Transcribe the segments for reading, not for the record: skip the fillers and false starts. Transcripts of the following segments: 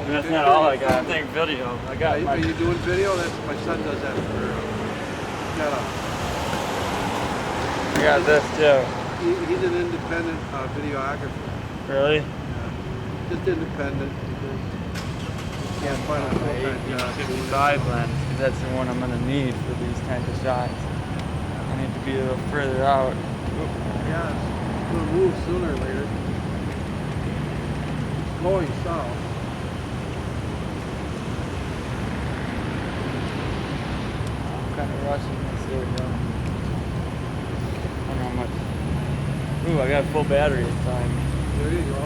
And that's not all I got. I'm taking video. I got Are you doing video? That's my son does that for I got this too. He's an independent videographer. Really? Yeah. Just independent. He can't find a full-time job. 55 lens, because that's the one I'm gonna need for these kinds of shots. I need to be a little further out. Oop. Yeah, it's gonna move sooner or later. It's going south. I'm kind of rushing this. There we go. I don't know how much. Ooh, I got a full battery this time. There you go.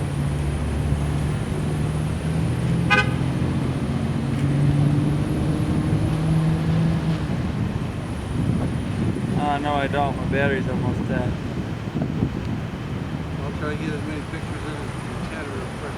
No, I don't. My battery's almost dead. I'll try to get as many pictures in as we can real quick.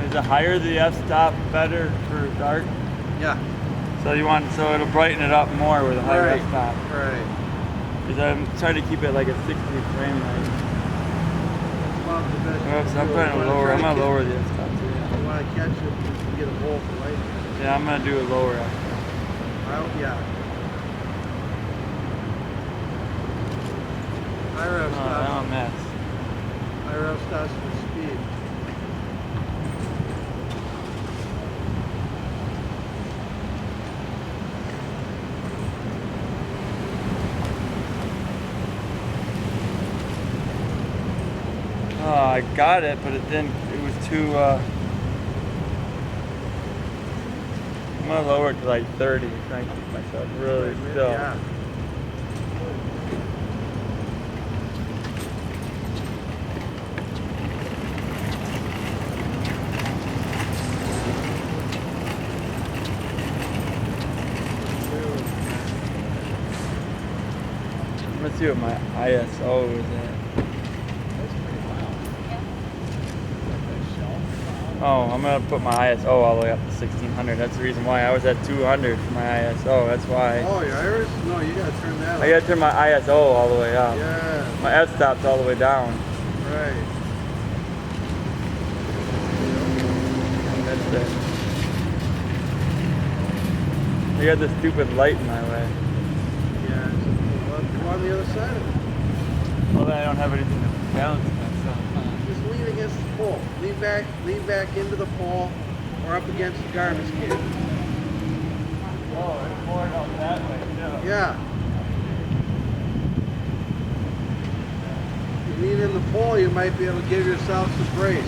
Is it higher the f-stop better for dark? Yeah. So it'll brighten it up more with a higher Right. f-stop. Right. Because I'm trying to keep it like a 60 frame rate. Well, the best I'm gonna lower the f-stop too. I want to catch it, you can get a hole for light. Yeah, I'm gonna do a lower f-stop. Yeah. Higher Oh, f-stop. I'm a mess. Higher f-stops for speed. Oh, I got it, but it was too, I'm gonna lower it to like 30, trying to keep myself really still. Yeah. Let's see what my ISO is at. Oh, I'm gonna put my ISO all the way up to 1600. That's the reason why I was at 200 for my ISO. That's why. Oh, your iris? No, you gotta turn that I gotta turn my ISO all the way up. Yeah. My f-stop's all the way down. Right. That's it. I got this stupid light in my way. Yeah. Go on the other side of it. Well, then I don't have anything to balance myself. Just lean against the pole. Lean back into the pole or up against the garbage can. Oh, it's more out that way too. Yeah. You lean in the pole, you might be able to give yourself some brace.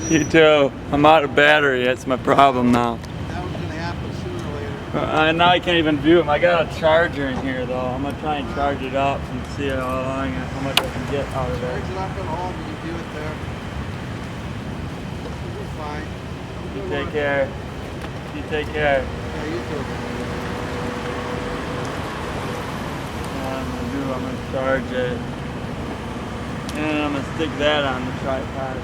You too. I'm out of battery. That's my problem now. That was gonna happen sooner or later. Now I can't even view them. I got a charger in here though. I'm gonna try and charge it up and see how much I can get out of Charge it. it up at home, you can do it there. You'll be fine. You take care. You take care. Yeah, you too. I'm gonna charge it. And I'm gonna stick that on the tripod.